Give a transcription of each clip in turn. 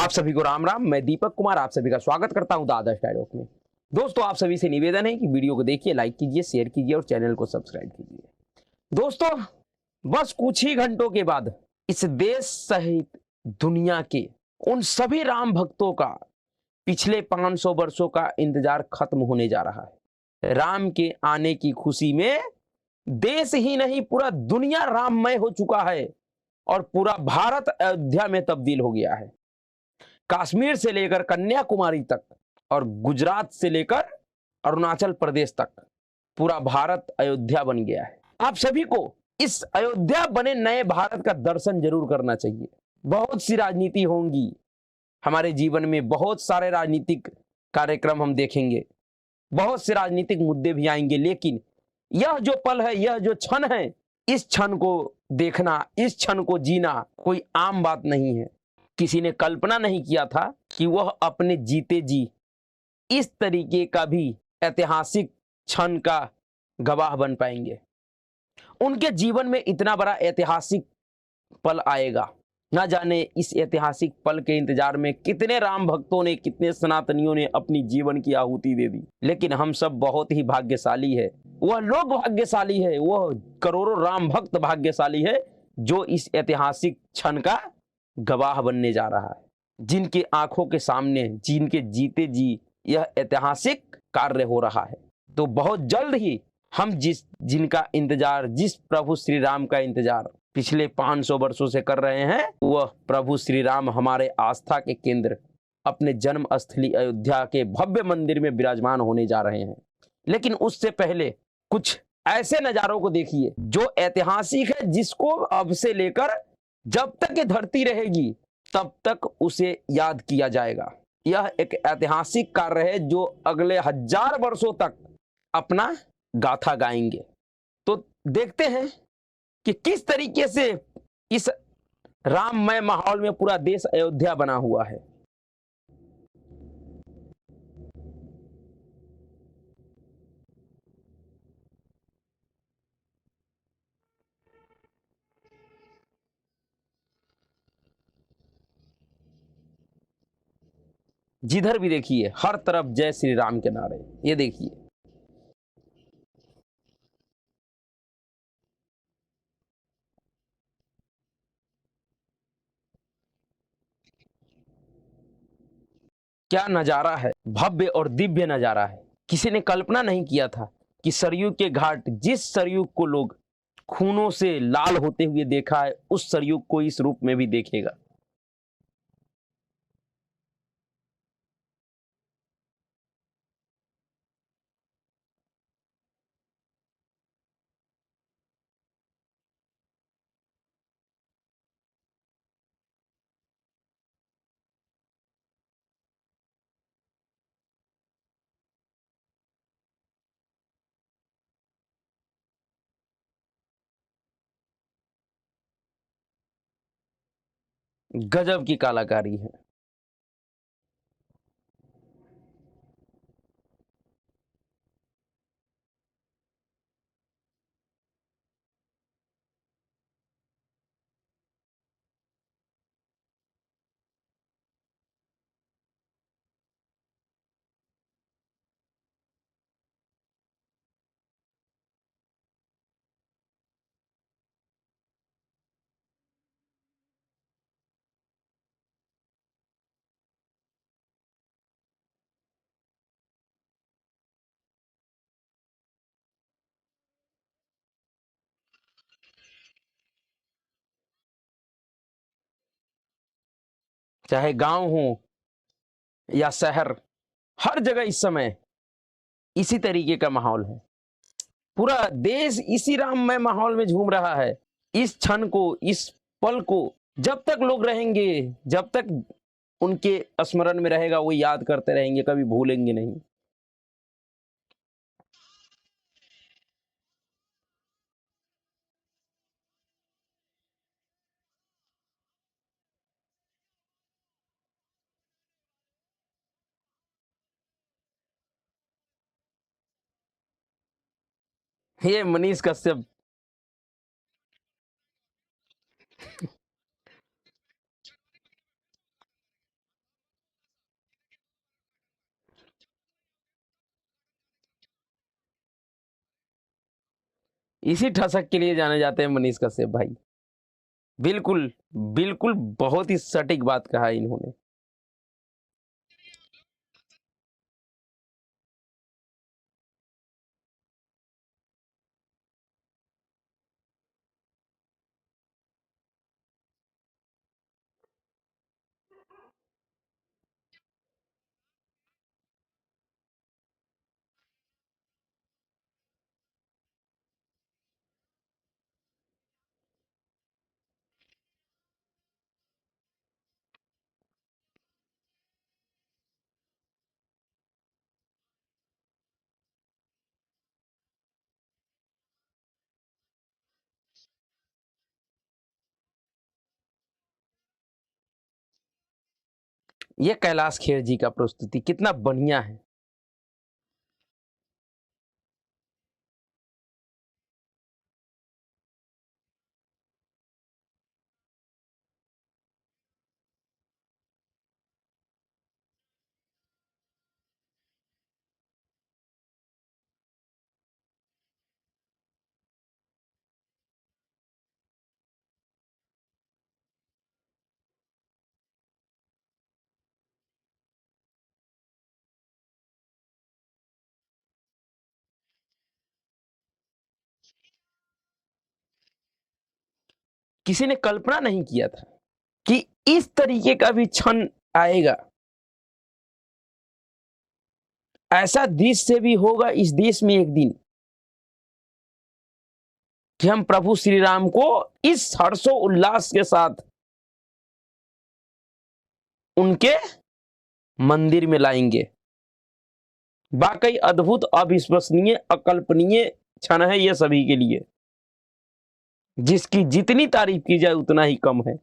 आप सभी को राम राम। मैं दीपक कुमार आप सभी का स्वागत करता हूं द आदर्श डायलॉग में। दोस्तों, आप सभी से निवेदन है कि वीडियो को देखिए, लाइक कीजिए, शेयर कीजिए और चैनल को सब्सक्राइब कीजिए। दोस्तों, बस कुछ ही घंटों के बाद इस देश सहित दुनिया के उन सभी राम भक्तों का पिछले 500 वर्षों का इंतजार खत्म होने जा रहा है। राम के आने की खुशी में देश ही नहीं पूरा दुनिया राममय हो चुका है और पूरा भारत अयोध्या में तब्दील हो गया है। कश्मीर से लेकर कन्याकुमारी तक और गुजरात से लेकर अरुणाचल प्रदेश तक पूरा भारत अयोध्या बन गया है। आप सभी को इस अयोध्या बने नए भारत का दर्शन जरूर करना चाहिए। बहुत सी राजनीति होंगी हमारे जीवन में, बहुत सारे राजनीतिक कार्यक्रम हम देखेंगे, बहुत से राजनीतिक मुद्दे भी आएंगे, लेकिन यह जो पल है, यह जो क्षण है, इस क्षण को देखना, इस क्षण को जीना कोई आम बात नहीं है। किसी ने कल्पना नहीं किया था कि वह अपने जीते जी इस तरीके का भी ऐतिहासिक क्षण का गवाह बन पाएंगे। उनके जीवन में इतना बड़ा ऐतिहासिक पल आएगा। ना जाने इस ऐतिहासिक पल के इंतजार में कितने राम भक्तों ने, कितने सनातनियों ने अपनी जीवन की आहुति दे दी। लेकिन हम सब बहुत ही भाग्यशाली है, वह लोग भाग्यशाली है, वह करोड़ों राम भक्त भाग्यशाली है जो इस ऐतिहासिक क्षण का गवाह बनने जा रहा है, जिनके आंखों के सामने, जिनके जीते जी यह ऐतिहासिक कार्य हो रहा है। तो बहुत जल्द ही हम जिनका इंतजार, जिस प्रभु श्री राम का इंतजार पिछले 500 वर्षों से कर रहे हैं, वह प्रभु श्री राम हमारे आस्था के केंद्र अपने जन्म स्थली अयोध्या के भव्य मंदिर में विराजमान होने जा रहे हैं। लेकिन उससे पहले कुछ ऐसे नजारों को देखिए जो ऐतिहासिक है, जिसको अब से लेकर जब तक ये धरती रहेगी तब तक उसे याद किया जाएगा। यह एक ऐतिहासिक कार्य है जो अगले 1000 वर्षों तक अपना गाथा गाएंगे। तो देखते हैं कि किस तरीके से इस राममय माहौल में पूरा देश अयोध्या बना हुआ है। जिधर भी देखिए हर तरफ जय श्री राम के नारे। ये देखिए, क्या नजारा है, भव्य और दिव्य नजारा है। किसी ने कल्पना नहीं किया था कि सरयू के घाट, जिस सरयू को लोग खूनों से लाल होते हुए देखा है, उस सरयू को इस रूप में भी देखेगा। गजब की कलाकारी है। चाहे गांव हो या शहर, हर जगह इस समय इसी तरीके का माहौल है। पूरा देश इसी राममय माहौल में झूम रहा है। इस क्षण को, इस पल को जब तक लोग रहेंगे, जब तक उनके स्मरण में रहेगा, वो याद करते रहेंगे, कभी भूलेंगे नहीं। ये मनीष कश्यप, इसी ठसक के लिए जाने जाते हैं मनीष कश्यप भाई। बिल्कुल, बिल्कुल बहुत ही सटीक बात कहा है इन्होंने। ये कैलाश खेर जी का प्रस्तुति कितना बढ़िया है। किसी ने कल्पना नहीं किया था कि इस तरीके का भी क्षण आएगा, ऐसा दृश्य भी होगा इस देश में एक दिन, कि हम प्रभु श्री राम को इस हर्षो उल्लास के साथ उनके मंदिर में लाएंगे। वाकई अद्भुत, अविश्वसनीय, अकल्पनीय क्षण है यह सभी के लिए, जिसकी जितनी तारीफ की जाए उतना ही कम है।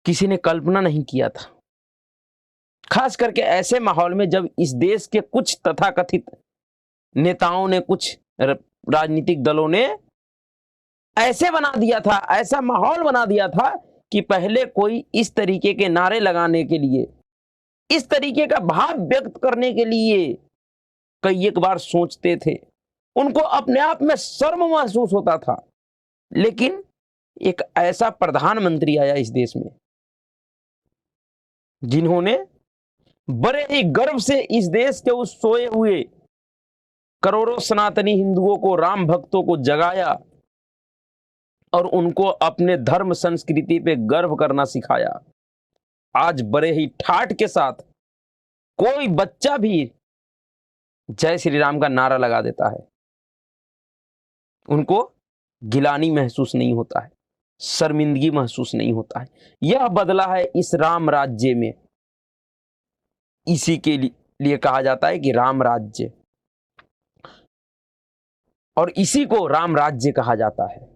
किसी ने कल्पना नहीं किया था, खास करके ऐसे माहौल में जब इस देश के कुछ तथाकथित नेताओं ने, कुछ राजनीतिक दलों ने ऐसे बना दिया था, ऐसा माहौल बना दिया था कि पहले कोई इस तरीके के नारे लगाने के लिए, इस तरीके का भाव व्यक्त करने के लिए कई एक बार सोचते थे, उनको अपने आप में शर्म महसूस होता था। लेकिन एक ऐसा प्रधानमंत्री आया इस देश में, जिन्होंने बड़े ही गर्व से इस देश के उस सोए हुए करोड़ों सनातनी हिंदुओं को, राम भक्तों को जगाया और उनको अपने धर्म संस्कृति पे गर्व करना सिखाया। आज बड़े ही ठाठ के साथ कोई बच्चा भी जय श्री राम का नारा लगा देता है, उनको गिलानी महसूस नहीं होता है, शर्मिंदगी महसूस नहीं होता है। यह बदला है इस राम राज्य में। इसी के लिए कहा जाता है कि राम राज्य, और इसी को राम राज्य कहा जाता है।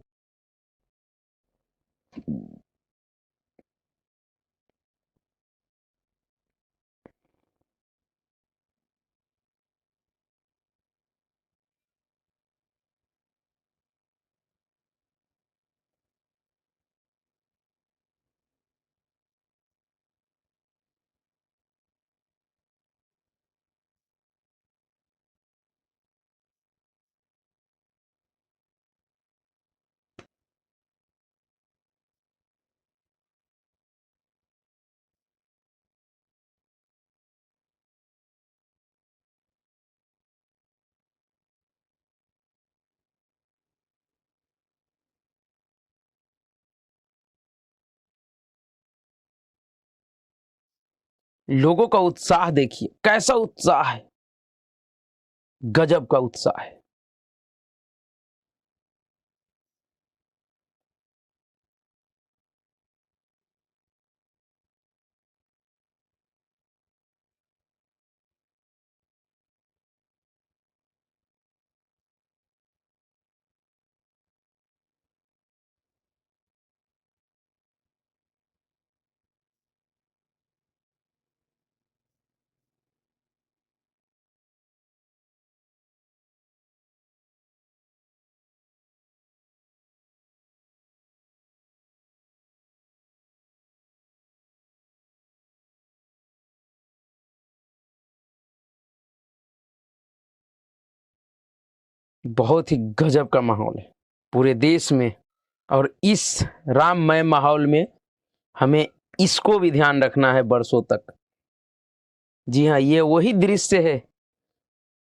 लोगों का उत्साह देखिए, कैसा उत्साह है, गजब का उत्साह है। बहुत ही गजब का माहौल है पूरे देश में, और इस राममय माहौल में हमें इसको भी ध्यान रखना है बरसों तक। जी हाँ, ये वही दृश्य है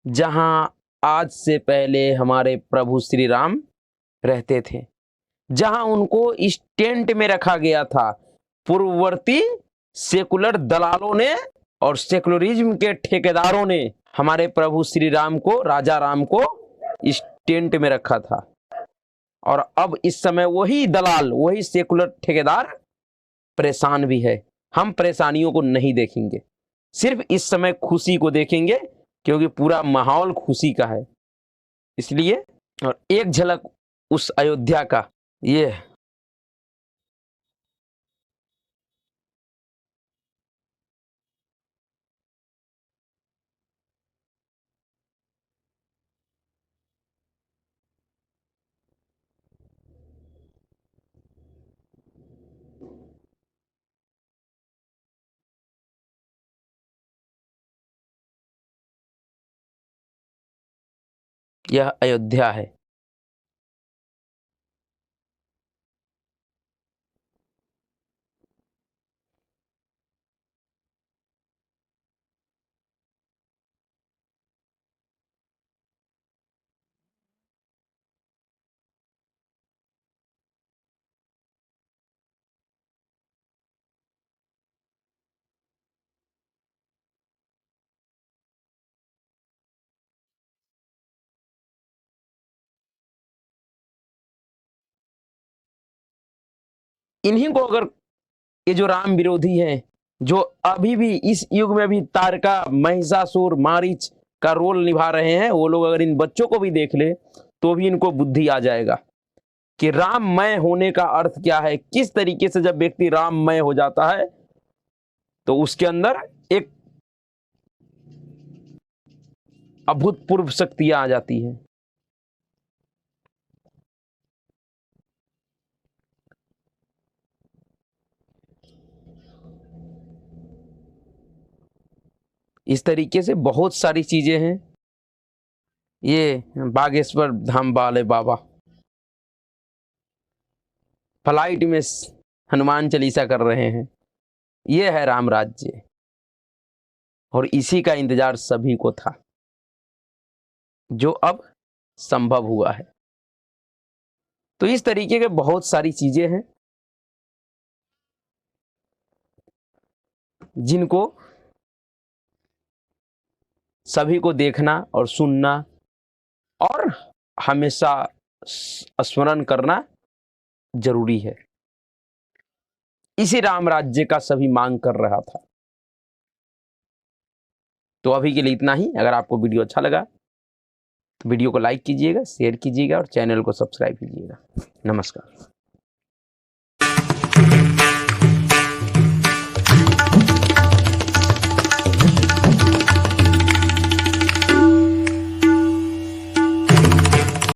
जहां आज से पहले हमारे प्रभु श्री राम रहते थे, जहां उनको इस टेंट में रखा गया था। पूर्ववर्ती सेकुलर दलालों ने और सेकुलरिज्म के ठेकेदारों ने हमारे प्रभु श्री राम को, राजा राम को इस टेंट में रखा था। और अब इस समय वही दलाल, वही सेकुलर ठेकेदार परेशान भी है। हम परेशानियों को नहीं देखेंगे, सिर्फ इस समय खुशी को देखेंगे, क्योंकि पूरा माहौल खुशी का है इसलिए। और एक झलक उस अयोध्या का ये यह अयोध्या है। इन्हीं को अगर, ये जो राम विरोधी हैं, जो अभी भी इस युग में भी तारका, महिषासुर, मारीच का रोल निभा रहे हैं, वो लोग अगर इन बच्चों को भी देख ले तो भी इनको बुद्धि आ जाएगा कि राममय होने का अर्थ क्या है। किस तरीके से जब व्यक्ति राममय हो जाता है तो उसके अंदर एक अभूतपूर्व शक्तियां आ जाती हैं। इस तरीके से बहुत सारी चीजें हैं। ये बागेश्वर धाम वाले बाबा फ्लाइट में हनुमान चालीसा कर रहे हैं। ये है राम राज्य, और इसी का इंतजार सभी को था, जो अब संभव हुआ है। तो इस तरीके के बहुत सारी चीजें हैं जिनको सभी को देखना और सुनना और हमेशा स्मरण करना जरूरी है। इसी राम राज्य का सभी मांग कर रहा था। तो अभी के लिए इतना ही। अगर आपको वीडियो अच्छा लगा तो वीडियो को लाइक कीजिएगा, शेयर कीजिएगा और चैनल को सब्सक्राइब कीजिएगा। नमस्कार।